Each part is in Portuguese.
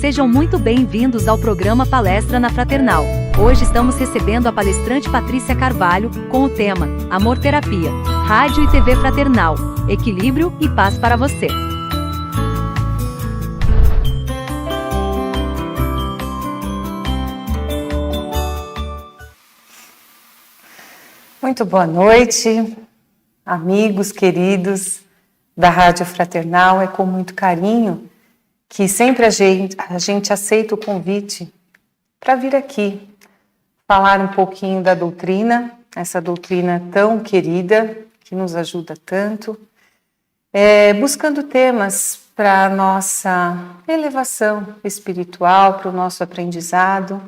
Sejam muito bem-vindos ao programa Palestra na Fraternal. Hoje estamos recebendo a palestrante Patrícia Carvalho, com o tema Amor Terapia, Rádio e TV Fraternal, Equilíbrio e Paz para você. Muito boa noite, amigos queridos da Rádio Fraternal. É com muito carinho que sempre a gente aceita o convite para vir aqui falar um pouquinho da doutrina, essa doutrina tão querida, que nos ajuda tanto, buscando temas para a nossa elevação espiritual, para o nosso aprendizado.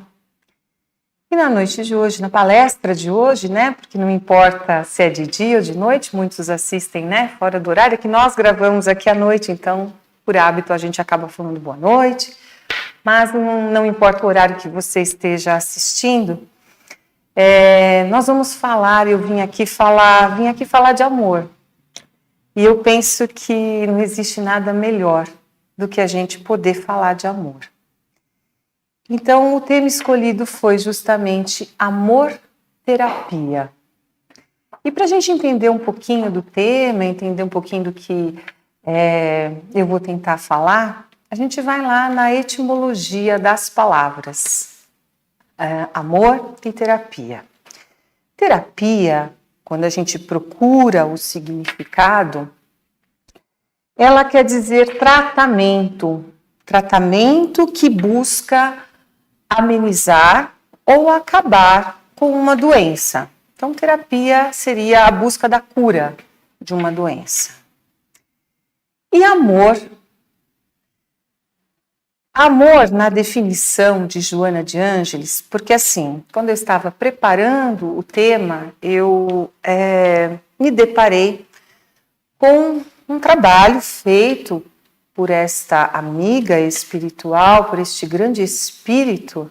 E na noite de hoje, na palestra de hoje, porque não importa se é de dia ou de noite, muitos assistem, fora do horário, que nós gravamos aqui à noite, então, por hábito, a gente acaba falando boa noite, mas não importa o horário que você esteja assistindo, nós vamos falar, eu vim aqui falar de amor. E eu penso que não existe nada melhor do que a gente poder falar de amor. Então, o tema escolhido foi justamente amor terapia. E para a gente entender um pouquinho do tema, entender um pouquinho do que eu vou tentar falar, a gente vai lá na etimologia das palavras. Amor e terapia. Terapia, quando a gente procura o significado, ela quer dizer tratamento. Tratamento que busca amenizar ou acabar com uma doença. Então, terapia seria a busca da cura de uma doença. E amor? Amor, na definição de Joana de Ângeles, porque assim, quando eu estava preparando o tema, eu me deparei com um trabalho feito por esta amiga espiritual, por este grande espírito,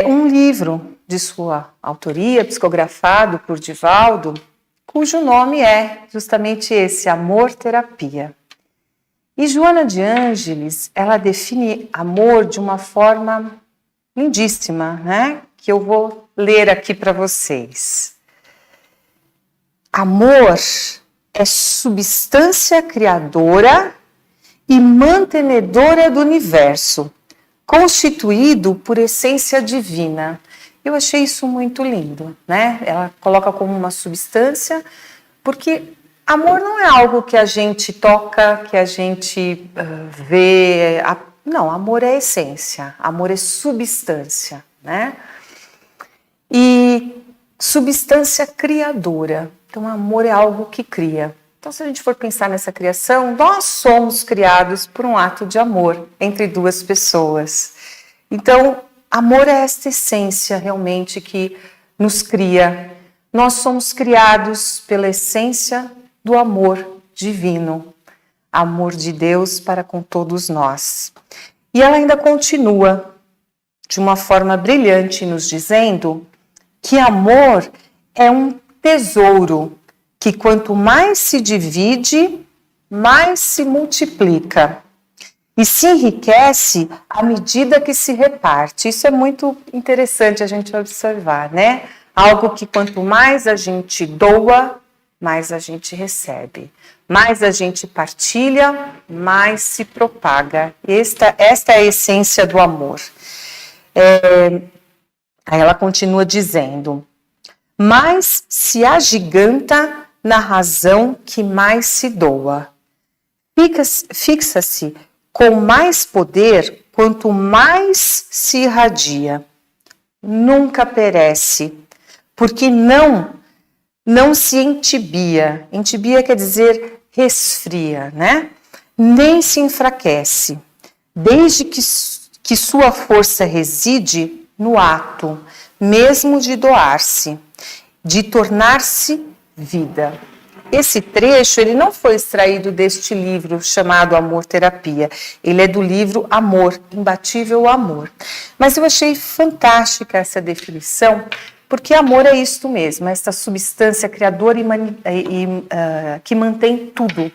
um livro de sua autoria, psicografado por Divaldo, cujo nome é justamente esse, Amor Terapia. E Joana de Ângeles, ela define amor de uma forma lindíssima, que eu vou ler aqui para vocês. Amor é substância criadora e mantenedora do universo, constituído por essência divina. Eu achei isso muito lindo, Ela coloca como uma substância, porque amor não é algo que a gente toca, que a gente vê. Não, amor é essência, amor é substância, E substância criadora. Então, amor é algo que cria. Então, se a gente for pensar nessa criação, nós somos criados por um ato de amor entre duas pessoas. Então, amor é esta essência realmente que nos cria. Nós somos criados pela essência do amor divino, amor de Deus para com todos nós. E ela ainda continua de uma forma brilhante nos dizendo que amor é um tesouro que quanto mais se divide, mais se multiplica e se enriquece à medida que se reparte. Isso é muito interessante a gente observar, Algo que quanto mais a gente doa, mais a gente recebe. Mais a gente partilha, mais se propaga. Esta é a essência do amor. Aí ela continua dizendo: mais se agiganta na razão que mais se doa. Fixa-se com mais poder quanto mais se irradia. Nunca perece, porque não se entibia. Entibia quer dizer resfria, Nem se enfraquece, desde que sua força reside no ato, mesmo de doar-se, de tornar-se vida. Esse trecho, ele não foi extraído deste livro chamado Amor Terapia. Ele é do livro Amor, Imbatível Amor. Mas eu achei fantástica essa definição, porque amor é isto mesmo, esta substância criadora que mantém tudo.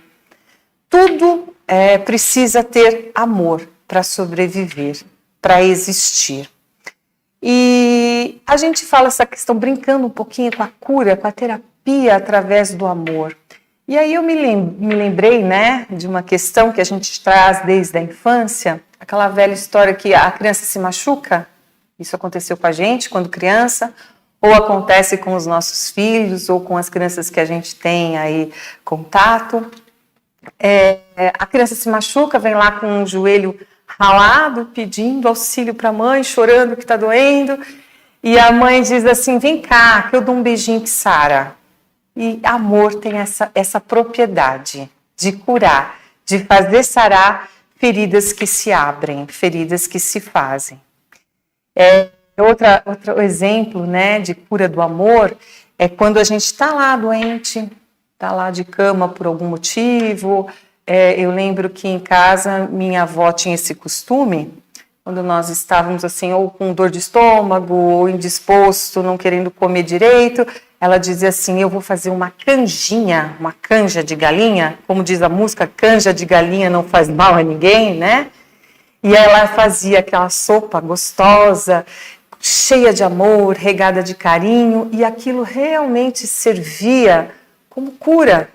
Tudo precisa ter amor para sobreviver, para existir. E a gente fala essa questão brincando um pouquinho com a cura, com a terapia através do amor. E aí eu me lembrei, né, de uma questão que a gente traz desde a infância, aquela velha história que a criança se machuca. Isso aconteceu com a gente quando criança, ou acontece com os nossos filhos, ou com as crianças que a gente tem aí contato. A criança se machuca, vem lá com o joelho ralado, pedindo auxílio para a mãe, chorando que está doendo, e a mãe diz assim, vem cá, que eu dou um beijinho que sara. E amor tem essa propriedade de curar, de fazer sarar feridas que se abrem, feridas que se fazem. Outro exemplo, né, de cura do amor é quando a gente está lá doente, está lá de cama por algum motivo. Eu lembro que em casa minha avó tinha esse costume, quando nós estávamos assim, ou com dor de estômago, ou indisposto, não querendo comer direito, ela dizia assim, eu vou fazer uma canjinha, uma canja de galinha, como diz a música, canja de galinha não faz mal a ninguém, né? E ela fazia aquela sopa gostosa, cheia de amor, regada de carinho, e aquilo realmente servia como cura,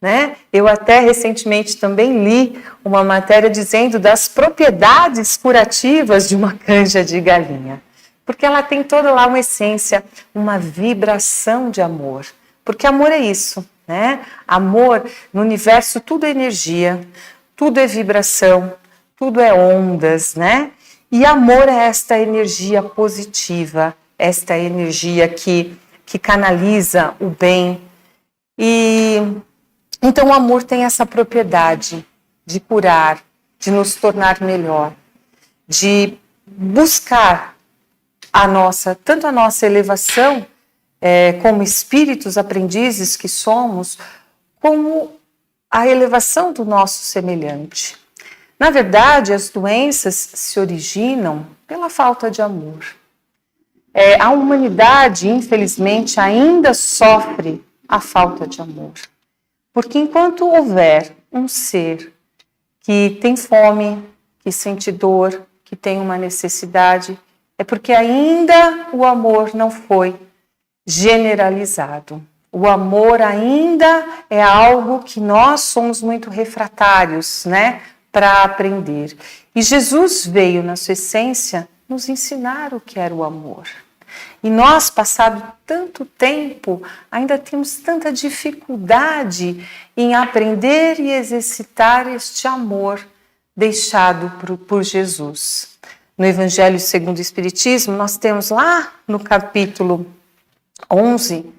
né? Eu até recentemente também li uma matéria dizendo das propriedades curativas de uma canja de galinha. Porque ela tem toda lá uma essência, uma vibração de amor. Porque amor é isso, né? Amor, no universo, tudo é energia, tudo é vibração, tudo é ondas, né? E amor é esta energia positiva, esta energia que canaliza o bem. E então o amor tem essa propriedade de curar, de nos tornar melhor, de buscar tanto a nossa elevação como espíritos aprendizes que somos, como a elevação do nosso semelhante. Na verdade, as doenças se originam pela falta de amor. A humanidade, infelizmente, ainda sofre a falta de amor. Porque enquanto houver um ser que tem fome, que sente dor, que tem uma necessidade, é porque ainda o amor não foi generalizado. O amor ainda é algo que nós somos muito refratários, né, para aprender. E Jesus veio, na sua essência, nos ensinar o que era o amor. E nós, passado tanto tempo, ainda temos tanta dificuldade em aprender e exercitar este amor deixado por Jesus. No Evangelho segundo o Espiritismo, nós temos lá no capítulo 11,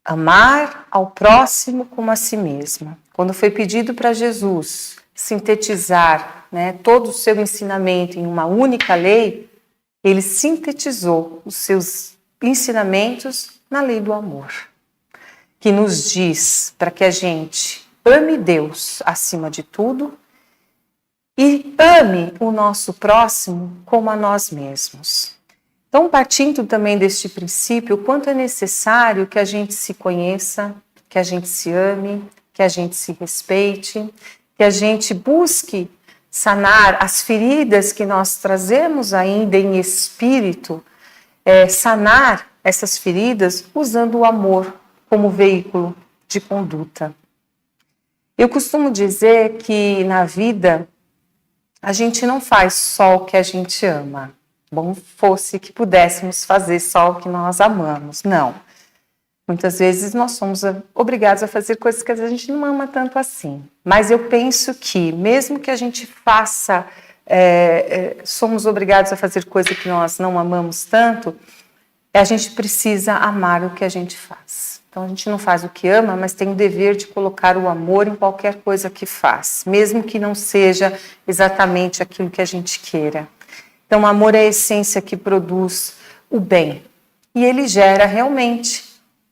amar ao próximo como a si mesmo. Quando foi pedido para Jesus sintetizar, né, todo o seu ensinamento em uma única lei, ele sintetizou os seus ensinamentos na lei do amor, que nos diz para que a gente ame Deus acima de tudo e ame o nosso próximo como a nós mesmos. Então, partindo também deste princípio, o quanto é necessário que a gente se conheça, que a gente se ame, que a gente se respeite, que a gente busque sanar as feridas que nós trazemos ainda em espírito, sanar essas feridas usando o amor como veículo de conduta. Eu costumo dizer que na vida a gente não faz só o que a gente ama. Bom fosse que pudéssemos fazer só o que nós amamos. Não. Muitas vezes nós somos obrigados a fazer coisas que a gente não ama tanto assim. Mas eu penso que, mesmo que a gente faça, somos obrigados a fazer coisas que nós não amamos tanto, a gente precisa amar o que a gente faz. Então a gente não faz o que ama, mas tem o dever de colocar o amor em qualquer coisa que faz, mesmo que não seja exatamente aquilo que a gente queira. Então o amor é a essência que produz o bem. E ele gera realmente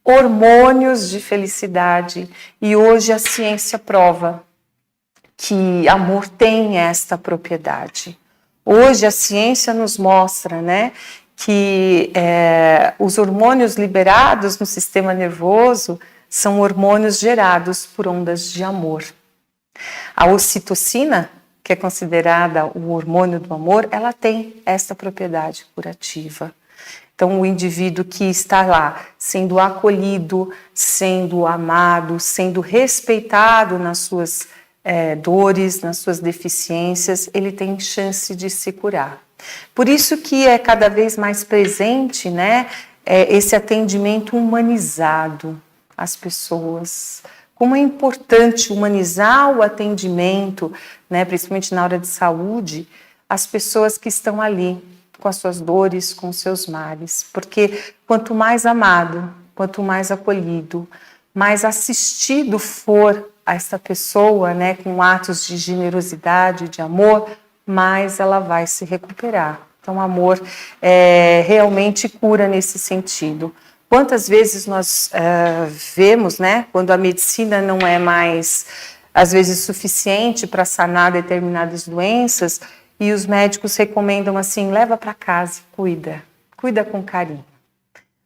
hormônios de felicidade. E hoje a ciência prova que amor tem esta propriedade. Hoje a ciência nos mostra, né, que os hormônios liberados no sistema nervoso são hormônios gerados por ondas de amor. A ocitocina, que é considerada o hormônio do amor, ela tem esta propriedade curativa. Então, o indivíduo que está lá sendo acolhido, sendo amado, sendo respeitado nas suas dores, nas suas deficiências, ele tem chance de se curar. Por isso que é cada vez mais presente, né, esse atendimento humanizado às pessoas. Como é importante humanizar o atendimento, né, principalmente na hora de saúde, as pessoas que estão ali, com as suas dores, com os seus males. Porque quanto mais amado, quanto mais acolhido, mais assistido for a essa pessoa, né, com atos de generosidade, de amor, mais ela vai se recuperar. Então, o amor realmente cura nesse sentido. Quantas vezes nós vemos, né, quando a medicina não é mais, às vezes, suficiente para sanar determinadas doenças, e os médicos recomendam assim, leva para casa, cuida com carinho.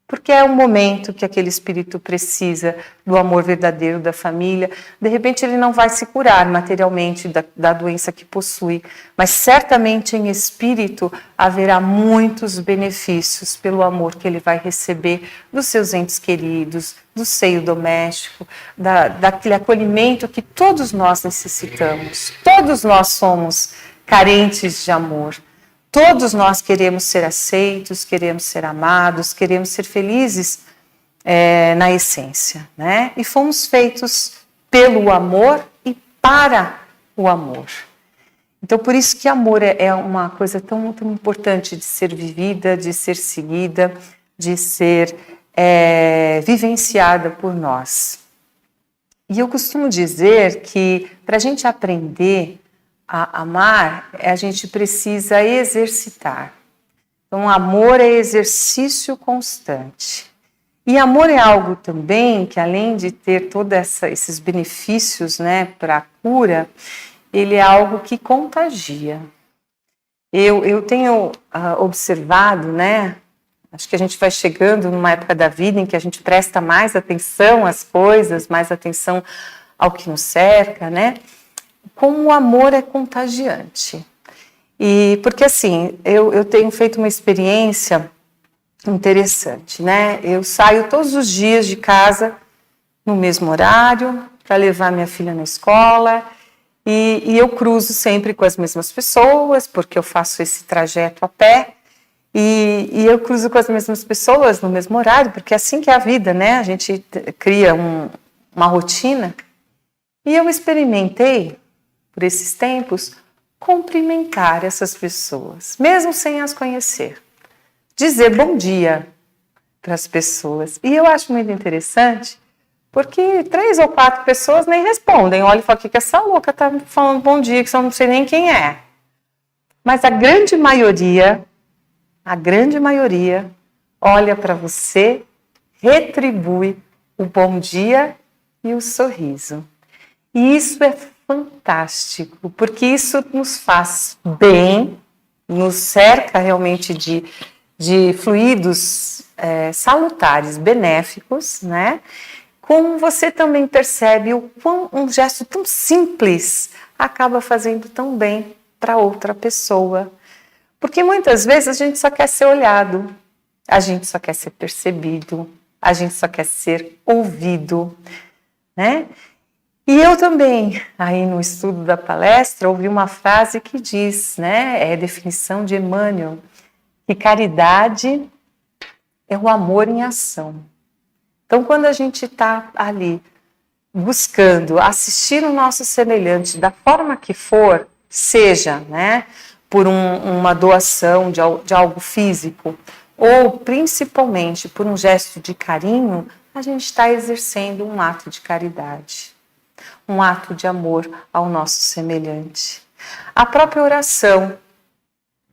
Porque é um momento que aquele espírito precisa do amor verdadeiro da família. De repente ele não vai se curar materialmente da doença que possui, mas certamente em espírito haverá muitos benefícios pelo amor que ele vai receber dos seus entes queridos, do seio doméstico, daquele acolhimento que todos nós necessitamos. Todos nós somos carentes de amor. Todos nós queremos ser aceitos, queremos ser amados, queremos ser felizes na essência, né? E fomos feitos pelo amor e para o amor. Então, por isso que amor é uma coisa tão, tão importante de ser vivida, de ser seguida, de ser vivenciada por nós. E eu costumo dizer que para a gente aprender a amar, a gente precisa exercitar. Então, amor é exercício constante. E amor é algo também que, além de ter todos esses benefícios, né, para a cura, ele é algo que contagia. Eu tenho observado, né, acho que a gente vai chegando numa época da vida em que a gente presta mais atenção às coisas, mais atenção ao que nos cerca, né? Como o amor é contagiante. E porque assim, eu tenho feito uma experiência interessante, né? Eu saio todos os dias de casa no mesmo horário para levar minha filha na escola e eu cruzo sempre com as mesmas pessoas, porque eu faço esse trajeto a pé e eu cruzo com as mesmas pessoas no mesmo horário, porque é assim que é a vida, né? A gente cria uma rotina. E eu experimentei por esses tempos, cumprimentar essas pessoas, mesmo sem as conhecer. Dizer bom dia para as pessoas. E eu acho muito interessante, porque 3 ou 4 pessoas nem respondem. Olha e fala, o que essa louca está falando bom dia, que eu não sei nem quem é. Mas a grande maioria, olha para você, retribui o bom dia e o sorriso. E isso é fantástico, porque isso nos faz bem, nos cerca realmente de fluidos salutares, benéficos, né? Como você também percebe o quão um gesto tão simples acaba fazendo tão bem para outra pessoa. Porque muitas vezes a gente só quer ser olhado, a gente só quer ser percebido, a gente só quer ser ouvido, né? E eu também, aí no estudo da palestra, ouvi uma frase que diz, né, é a definição de Emmanuel, que caridade é o amor em ação. Então, quando a gente está ali buscando assistir o nosso semelhante da forma que for, seja, né, por uma doação de algo físico, ou principalmente por um gesto de carinho, a gente está exercendo um ato de caridade. Um ato de amor ao nosso semelhante. A própria oração,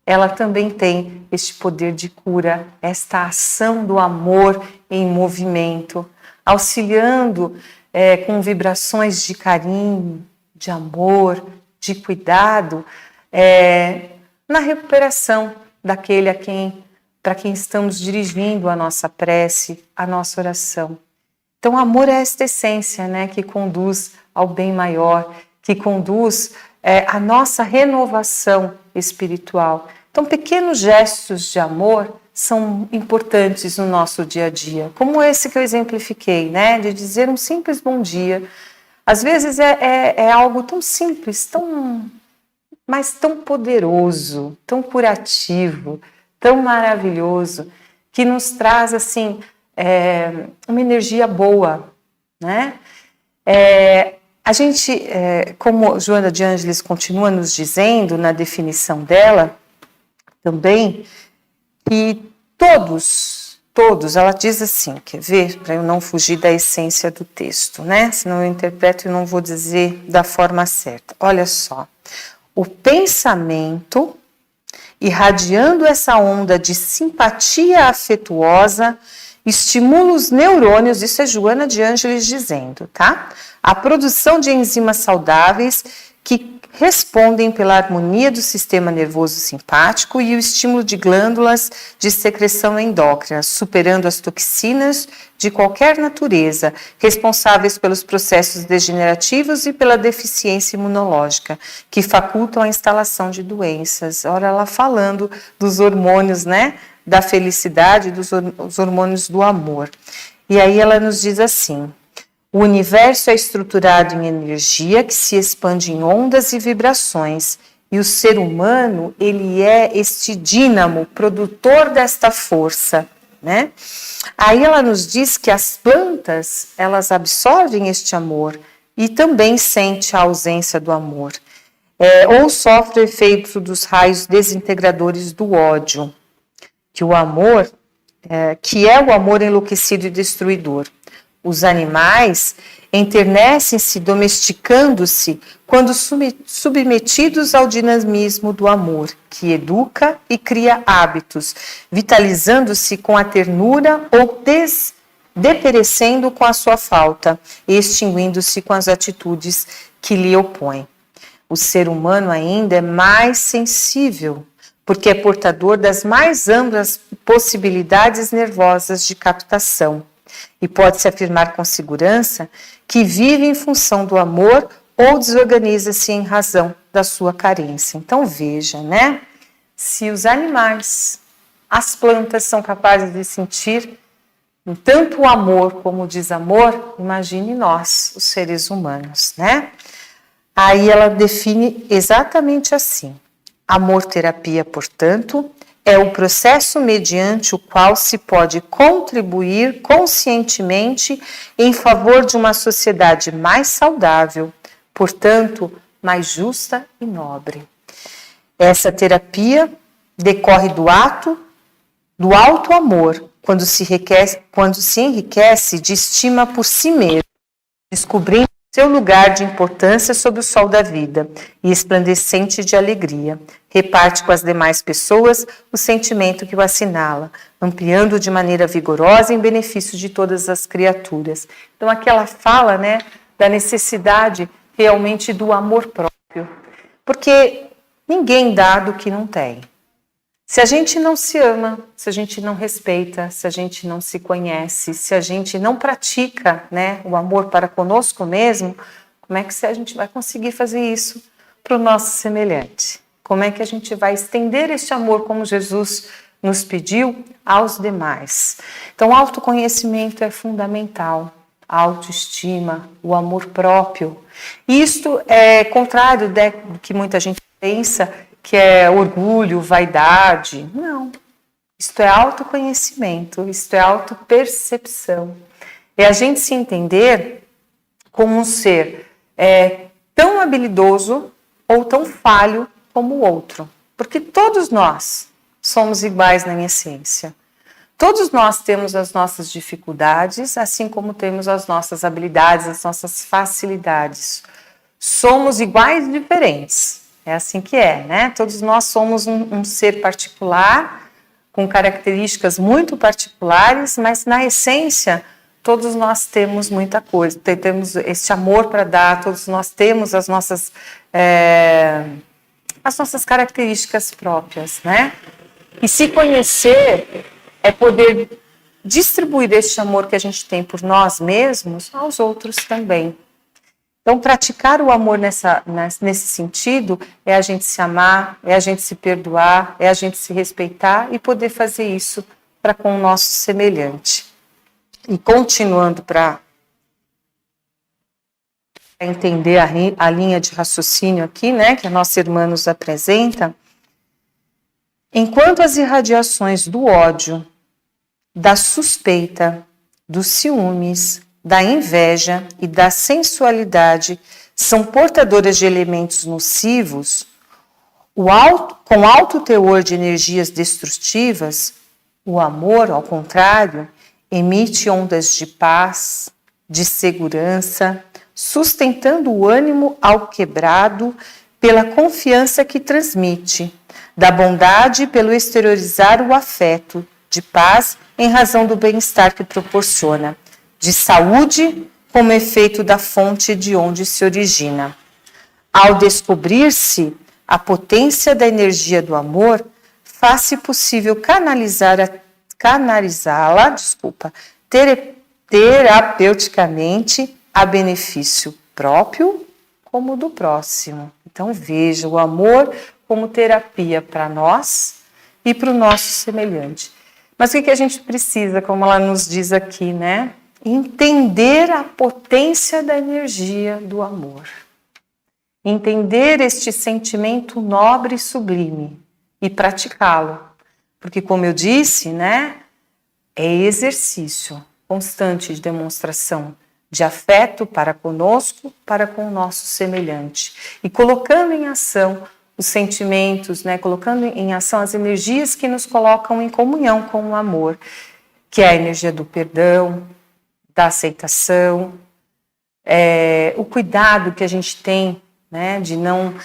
ela também tem este poder de cura, esta ação do amor em movimento, auxiliando com vibrações de carinho, de amor, de cuidado, na recuperação daquele para quem estamos dirigindo a nossa prece, a nossa oração. Então, o amor é esta essência, né, que conduz ao bem maior, que conduz a nossa renovação espiritual. Então, pequenos gestos de amor são importantes no nosso dia a dia, como esse que eu exemplifiquei, né? De dizer um simples bom dia. Às vezes é algo tão simples, mas tão poderoso, tão curativo, tão maravilhoso, que nos traz assim uma energia boa, né? A gente, como Joana de Ângeles continua nos dizendo na definição dela, também, que todos, ela diz assim, quer ver, para eu não fugir da essência do texto, né? Senão eu interpreto e não vou dizer da forma certa. Olha só, o pensamento, irradiando essa onda de simpatia afetuosa, estimula os neurônios, isso é Joana de Ângeles dizendo, tá? A produção de enzimas saudáveis que respondem pela harmonia do sistema nervoso simpático e o estímulo de glândulas de secreção endócrina, superando as toxinas de qualquer natureza, responsáveis pelos processos degenerativos e pela deficiência imunológica, que facultam a instalação de doenças. Ora, ela falando dos hormônios, né, da felicidade, dos hormônios do amor. E aí ela nos diz assim: o universo é estruturado em energia que se expande em ondas e vibrações, e o ser humano, ele é este dínamo, produtor desta força, né? Aí ela nos diz que as plantas, elas absorvem este amor e também sentem a ausência do amor, ou sofrem o efeito dos raios desintegradores do ódio, que o amor, que é o amor enlouquecido e destruidor. Os animais enternecem-se, domesticando-se, quando submetidos ao dinamismo do amor, que educa e cria hábitos, vitalizando-se com a ternura ou deperecendo com a sua falta, extinguindo-se com as atitudes que lhe opõem. O ser humano ainda é mais sensível, porque é portador das mais amplas possibilidades nervosas de captação. E pode-se afirmar com segurança que vive em função do amor ou desorganiza-se em razão da sua carência. Então veja, né? Se os animais, as plantas são capazes de sentir tanto o amor como o desamor, imagine nós, os seres humanos, né? Aí ela define exatamente assim: amor-terapia, portanto, é o processo mediante o qual se pode contribuir conscientemente em favor de uma sociedade mais saudável, portanto, mais justa e nobre. Essa terapia decorre do alto amor, quando se enriquece de estima por si mesmo, descobrindo seu lugar de importância sob o sol da vida e resplandecente de alegria. Reparte com as demais pessoas o sentimento que o assinala, ampliando de maneira vigorosa em benefício de todas as criaturas. Então aqui ela fala, né, da necessidade realmente do amor próprio, porque ninguém dá do que não tem. Se a gente não se ama, se a gente não respeita, se a gente não se conhece, se a gente não pratica, né, o amor para conosco mesmo, como é que a gente vai conseguir fazer isso para o nosso semelhante? Como é que a gente vai estender este amor, como Jesus nos pediu, aos demais? Então, o autoconhecimento é fundamental, a autoestima, o amor próprio. Isto é contrário do que muita gente pensa, que é orgulho, vaidade. Não, isto é autoconhecimento, isto é autopercepção. É a gente se entender como um ser tão habilidoso ou tão falho como o outro. Porque todos nós somos iguais na essência. Todos nós temos as nossas dificuldades, assim como temos as nossas habilidades, as nossas facilidades. Somos iguais e diferentes. É assim que é, né? Todos nós somos um ser particular, com características muito particulares, mas na essência, todos nós temos muita coisa, temos esse amor para dar, todos nós temos as nossas características próprias, né? E se conhecer é poder distribuir este amor que a gente tem por nós mesmos aos outros também. Então, praticar o amor nesse sentido é a gente se amar, é a gente se perdoar, é a gente se respeitar e poder fazer isso para com o nosso semelhante. E continuando para entender a linha de raciocínio aqui, né, que a nossa irmã nos apresenta, enquanto as irradiações do ódio, da suspeita, dos ciúmes, da inveja e da sensualidade são portadoras de elementos nocivos, com alto teor de energias destrutivas, o amor, ao contrário, emite ondas de paz, de segurança, sustentando o ânimo ao quebrado pela confiança que transmite, da bondade pelo exteriorizar o afeto, de paz em razão do bem-estar que proporciona, de saúde como efeito da fonte de onde se origina. Ao descobrir-se a potência da energia do amor, faz-se possível canalizá-la, terapeuticamente a benefício próprio como do próximo. Então veja o amor como terapia para nós e para o nosso semelhante. Mas o que a gente precisa, como ela nos diz aqui, né? Entender a potência da energia do amor. Entender este sentimento nobre e sublime e praticá-lo. Porque, como eu disse, né? É exercício constante de demonstração de afeto para conosco, para com o nosso semelhante. E colocando em ação os sentimentos, né, colocando em ação as energias que nos colocam em comunhão com o amor, que é a energia do perdão, da aceitação, o cuidado que a gente tem, né, de não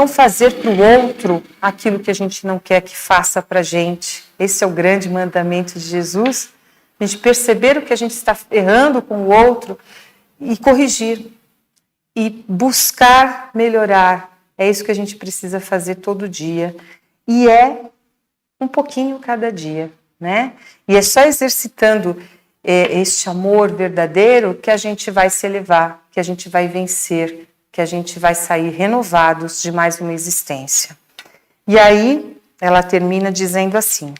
fazer para o outro aquilo que a gente não quer que faça para a gente. Esse é o grande mandamento de Jesus, a gente perceber o que a gente está errando com o outro e corrigir, e buscar melhorar. É isso que a gente precisa fazer todo dia. E é um pouquinho cada dia, né? E é só exercitando este amor verdadeiro que a gente vai se elevar, que a gente vai vencer, que a gente vai sair renovados de mais uma existência. E aí ela termina dizendo assim: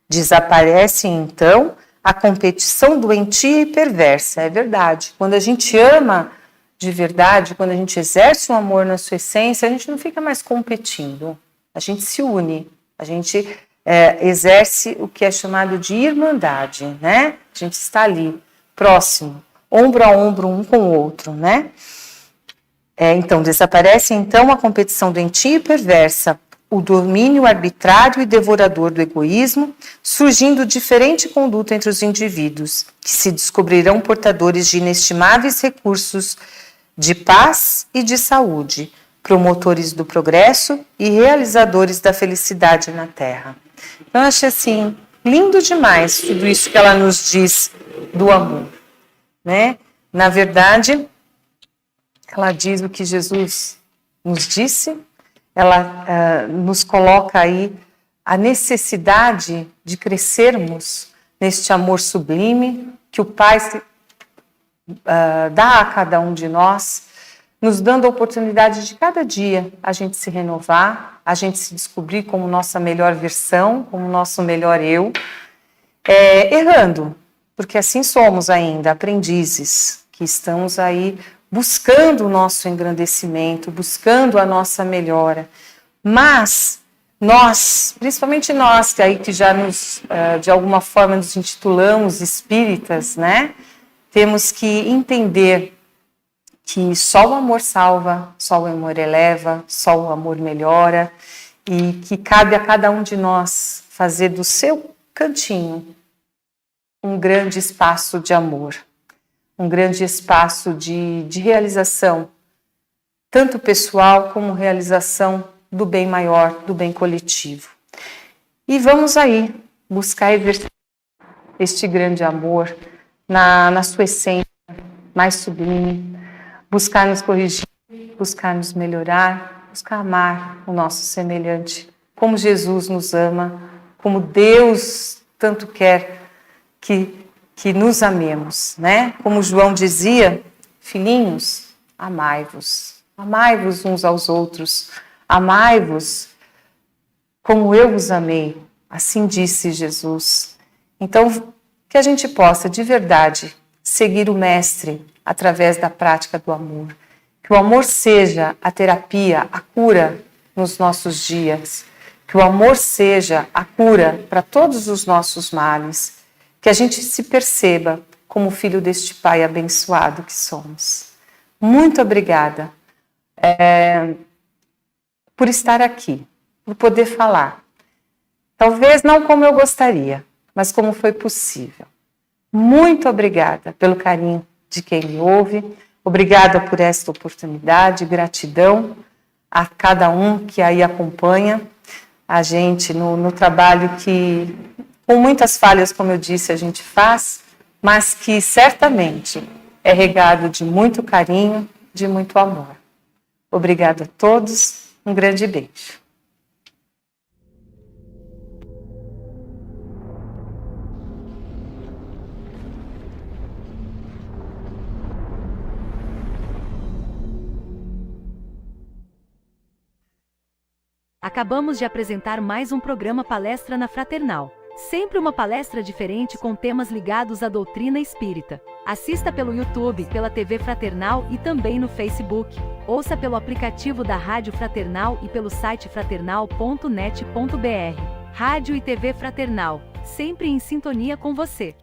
desaparece então a competição doentia e perversa. É verdade. Quando a gente ama de verdade, quando a gente exerce o amor na sua essência, a gente não fica mais competindo, a gente se une, a gente exerce o que é chamado de irmandade, né? A gente está ali, próximo, ombro a ombro, um com o outro, né? Então, desaparece então a competição doentia e perversa, o domínio arbitrário e devorador do egoísmo, surgindo diferente conduta entre os indivíduos, que se descobrirão portadores de inestimáveis recursos de paz e de saúde, promotores do progresso e realizadores da felicidade na Terra. Então, eu achei assim, lindo demais tudo isso que ela nos diz do amor, né? Na verdade, ela diz o que Jesus nos disse, ela nos coloca aí a necessidade de crescermos neste amor sublime que o Pai dá a cada um de nós, nos dando a oportunidade de cada dia a gente se renovar, a gente se descobrir como nossa melhor versão, como nosso melhor eu, errando, porque assim somos ainda, aprendizes, que estamos aí buscando o nosso engrandecimento, buscando a nossa melhora. Mas nós, principalmente nós, que já de alguma forma nos intitulamos espíritas, né? Temos que entender que só o amor salva, só o amor eleva, só o amor melhora e que cabe a cada um de nós fazer do seu cantinho um grande espaço de amor, um grande espaço de realização, tanto pessoal como realização do bem maior, do bem coletivo. E vamos aí buscar exercer este grande amor na sua essência mais sublime, buscar nos corrigir, buscar nos melhorar, buscar amar o nosso semelhante, como Jesus nos ama, como Deus tanto quer que que nos amemos, né? Como João dizia, filhinhos, amai-vos. Amai-vos uns aos outros. Amai-vos como eu vos amei. Assim disse Jesus. Então, que a gente possa, de verdade, seguir o Mestre através da prática do amor. Que o amor seja a terapia, a cura nos nossos dias. Que o amor seja a cura para todos os nossos males. Que a gente se perceba como filho deste Pai abençoado que somos. Muito obrigada por estar aqui, por poder falar. Talvez não como eu gostaria, mas como foi possível. Muito obrigada pelo carinho de quem me ouve. Obrigada por esta oportunidade. Gratidão a cada um que aí acompanha a gente no trabalho que, com muitas falhas, como eu disse, a gente faz, mas que certamente é regado de muito carinho, de muito amor. Obrigada a todos. Um grande beijo. Acabamos de apresentar mais um programa Palestra na Fraternal. Sempre uma palestra diferente com temas ligados à doutrina espírita. Assista pelo YouTube, pela TV Fraternal e também no Facebook. Ouça pelo aplicativo da Rádio Fraternal e pelo site fraternal.net.br. Rádio e TV Fraternal, sempre em sintonia com você.